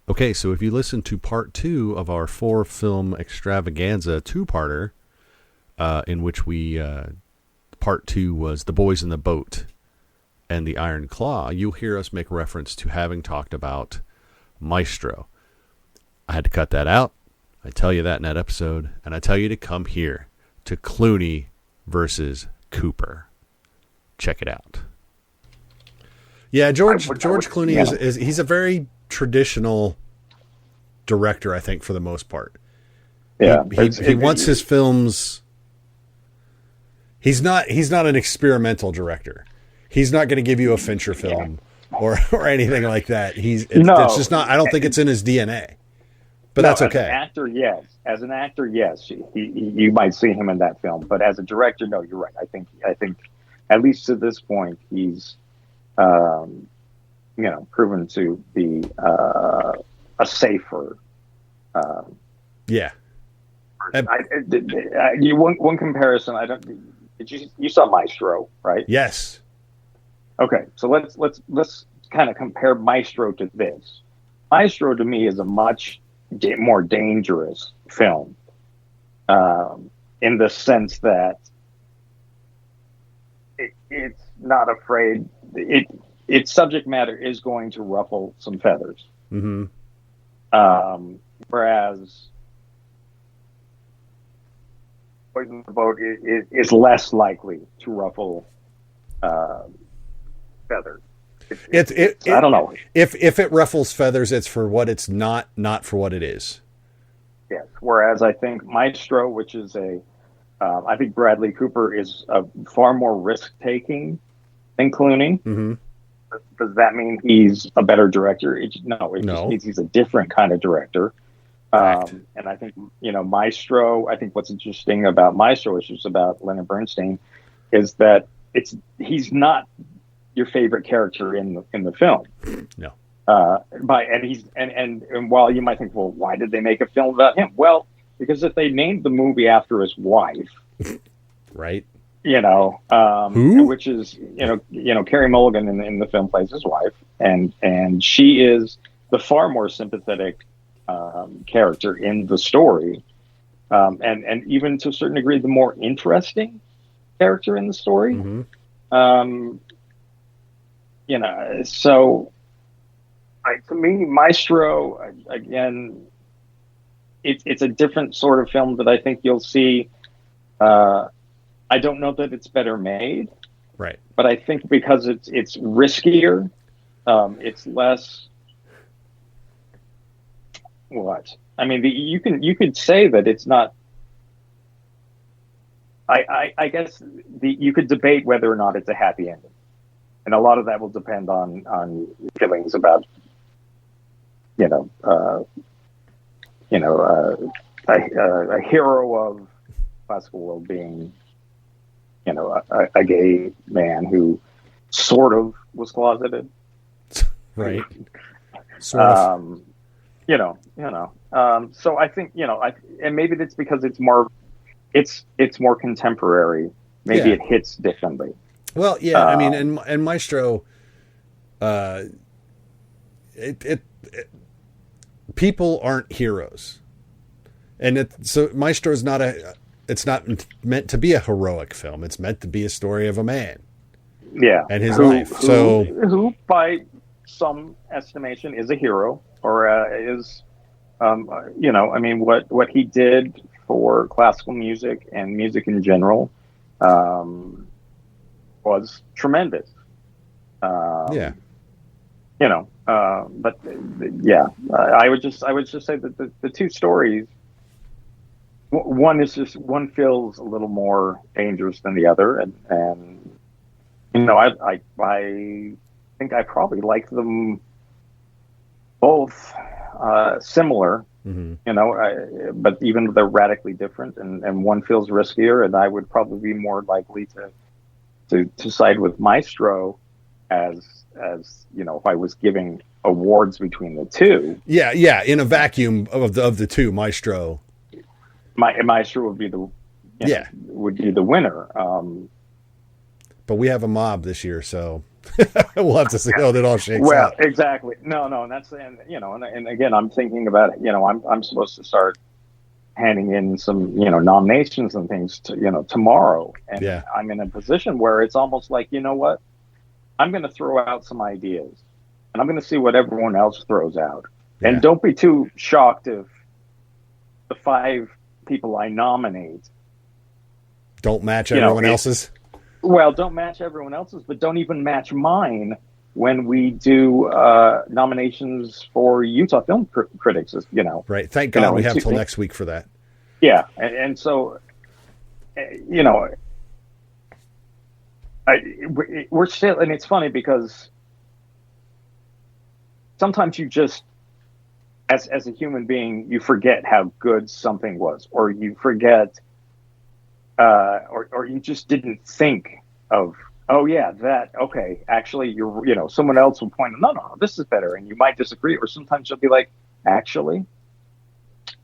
Okay, so if you listen to part 2 of our 4-film extravaganza two-parter, in which part 2 was The Boys in the Boat and The Iron Claw, you'll hear us make reference to having talked about Maestro. I had to cut that out. I tell you that in that episode, and I tell you to come here to Clooney versus Cooper. Check it out. Yeah, George Clooney is he's a very traditional director, I think, for the most part. Yeah, he wants his films. He's not an experimental director. He's not going to give you a Fincher film or anything like that. It's just not. I don't think it's in his DNA. But that's okay. As an actor, yes. You might see him in that film, but as a director, no. You're right. I think at least to this point, he's proven to be a safer. Yeah. One comparison. You saw Maestro, right? Yes. Okay, so let's kind of compare Maestro to this. Maestro to me is a much more dangerous film, in the sense that it's not afraid. Its subject matter is going to ruffle some feathers. Mm-hmm. Whereas Boys in the Boat is less likely to ruffle feathers. I don't know. If it ruffles feathers, it's for what it's not for what it is. Yes. Whereas I think Maestro, which is I think Bradley Cooper is a far more risk-taking than Clooney. Mm-hmm. Does that mean he's a better director? No. Just means he's a different kind of director. And I think, Maestro, I think what's interesting about Maestro, which is about Leonard Bernstein, is that he's not your favorite character in the film. No. And while you might think, well, why did they make a film about him? Well, because if they named the movie after his wife, right? Who? Which is Carey Mulligan in the film plays his wife, and she is the far more sympathetic character in the story, and even to a certain degree the more interesting character in the story. Mm-hmm. So to me, Maestro, again, it's a different sort of film that I think you'll see. I don't know that it's better made, right? But I think because it's riskier, it's less. What? I mean, you could say that it's not. I guess you could debate whether or not it's a happy ending, and a lot of that will depend on feelings about, a hero of classical world being, a gay man who sort of was closeted, right? Sort of. So I think, and maybe that's because it's more contemporary. Maybe it hits differently. Well, yeah, I mean, and Maestro, people aren't heroes, and so Maestro is not it's not meant to be a heroic film. It's meant to be a story of a man, and his life. Who by some estimation is a hero, or is, what he did for classical music and music in general was tremendous. I would just say that the two stories, one feels a little more dangerous than the other, and I think I probably like them both similar, mm-hmm. But even they're radically different, and one feels riskier, and I would probably be more likely to side with Maestro as if I was giving awards between the two. Yeah, in a vacuum of the two, Maestro. Maestro would be the winner. But we have a mob this year, so We'll have to see how that all shakes out. Well, exactly. No, and that's and again, I'm thinking about it. I'm supposed to start handing in some nominations and things to tomorrow, and I'm in a position where it's almost like, you know what, I'm going to throw out some ideas, and I'm going to see what everyone else throws out, and don't be too shocked if the 5 people I nominate don't match everyone else's. Well, don't match everyone else's, but don't even match mine when we do nominations for Utah Film Critics. Right. Thank God we have till next week for that. Yeah, and so we're still, and it's funny because sometimes you just, as a human being, you forget how good something was, or you forget. Or you just didn't think of, okay, actually, someone else will point out, no, this is better, and you might disagree, or sometimes you'll be like, actually,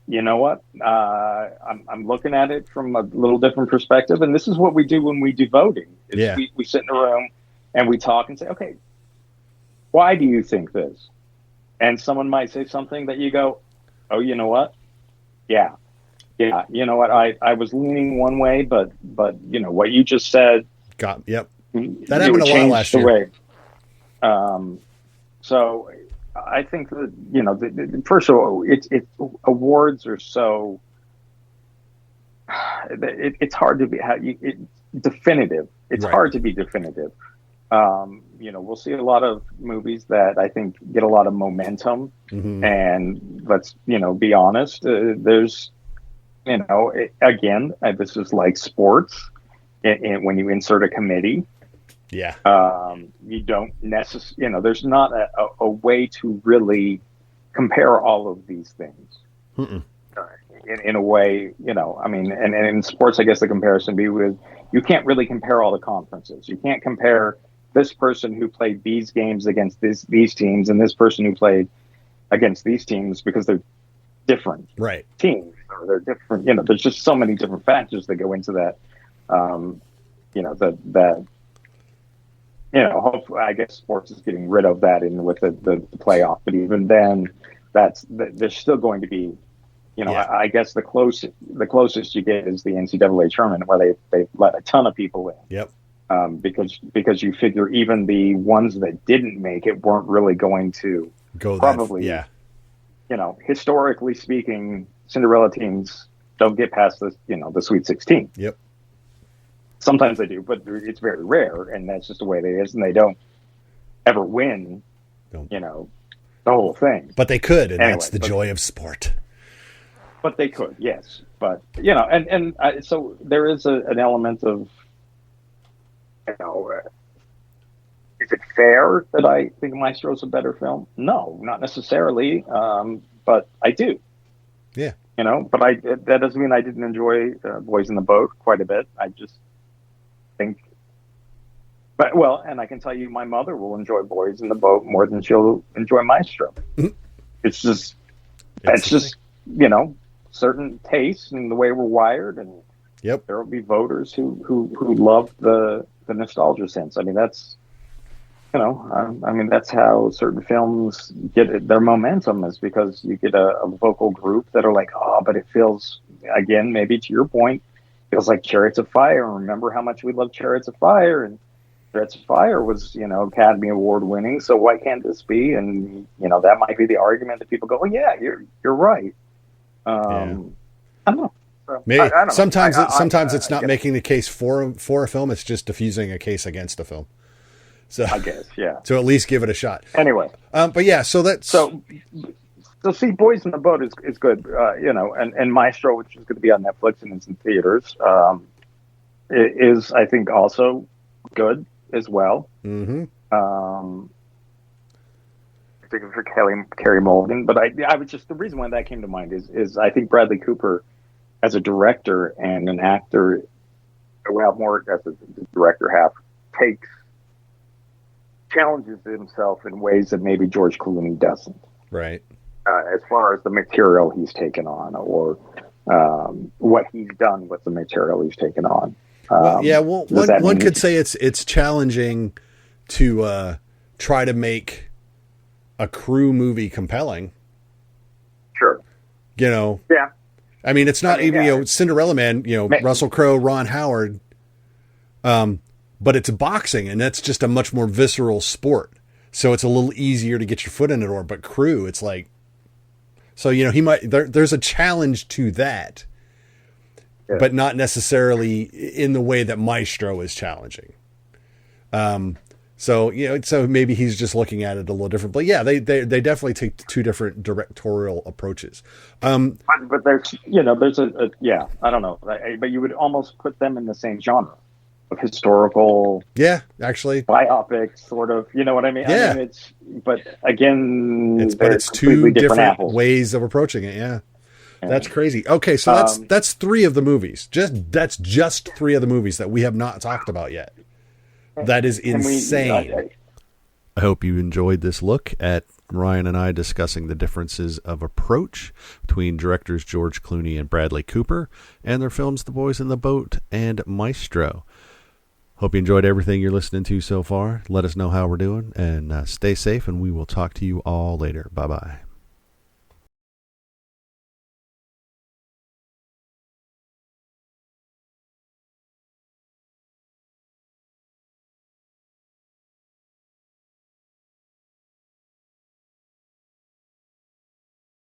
you know what? I'm looking at it from a little different perspective, and this is what we do when we do voting. We sit in a room and we talk and say, okay, why do you think this? And someone might say something that you go, oh, you know what? Yeah, you know what? I was leaning one way, but what you just said. That happened a lot last year. So I think that first of all, awards are so. It's hard to be definitive. It's hard to be definitive. We'll see a lot of movies that I think get a lot of momentum, and let's be honest. There's. Again, this is like sports. When you insert a committee, you don't necessarily, there's not a way to really compare all of these things. In a way, and in sports, I guess the comparison be with, you can't really compare all the conferences. You can't compare this person who played these games against these teams and this person who played against these teams because they're different teams. They're different, there's just so many different factors that go into that. Hopefully, I guess sports is getting rid of that with the playoff, but even then, there's still going to be, I guess the closest you get is the NCAA tournament where they let a ton of people in. Yep. Because you figure even the ones that didn't make it weren't really going to go probably, historically speaking, Cinderella teams don't get past the Sweet 16. Yep. Sometimes they do, but it's very rare, and that's just the way it is. And they don't ever win, the whole thing. But they could, and that's the joy of sport. But they could, yes. But so there is an element of, is it fair that I think Maestro's a better film? No, not necessarily. But I do. Yeah. But that doesn't mean I didn't enjoy Boys in the Boat quite a bit. I just think, and I can tell you, my mother will enjoy Boys in the Boat more than she'll enjoy Maestro. Mm-hmm. It's just, certain tastes and the way we're wired, and there will be voters who love the nostalgia sense. I mean, that's. That's how certain films get their momentum, is because you get a vocal group that are like, oh, but it feels, again, maybe to your point, feels like Chariots of Fire. Remember how much we love Chariots of Fire, and Chariots of Fire was, Academy Award winning. So why can't this be? And, that might be the argument that people go, well, yeah, you're right. I don't know. So, maybe I don't know. Sometimes it's not making the case for a film. It's just diffusing a case against a film. So I guess, yeah. So at least give it a shot. Anyway, but yeah, so that's so see, Boys in the Boat is good, and Maestro, which is going to be on Netflix and it's in theaters, is I think also good as well. Mm-hmm. Particularly for Carey Mulligan, but I was just, the reason why that came to mind is I think Bradley Cooper as a director and an actor, well, more as a director challenges himself in ways that maybe George Clooney doesn't. Right. As far as the material he's taken on, or what he's done with the material he's taken on. One could say it's challenging to try to make a crew movie compelling. Sure. You know. Yeah. I mean, it's not even, you know, Cinderella Man, you know, Russell Crowe, Ron Howard. But it's boxing, and that's just a much more visceral sport. So it's a little easier to get your foot in the door. But crew, it's like, so, you know, there's a challenge to that, but not necessarily in the way that Maestro is challenging. So, you know, so maybe he's just looking at it a little different. But yeah, they definitely take two different directorial approaches. But there's, you know, I don't know, but you would almost put them in the same genre of historical. Yeah, actually. Biopic, sort of, you know what I mean? Yeah. I mean, but again, it's two different ways of approaching it. Yeah. That's crazy. Okay. So that's three of the movies. That's just three of the movies that we have not talked about yet. That is insane. I hope you enjoyed this look at Ryan and I discussing the differences of approach between directors George Clooney and Bradley Cooper and their films The Boys in the Boat and Maestro. Hope you enjoyed everything you're listening to so far. Let us know how we're doing, and stay safe, and we will talk to you all later. Bye-bye.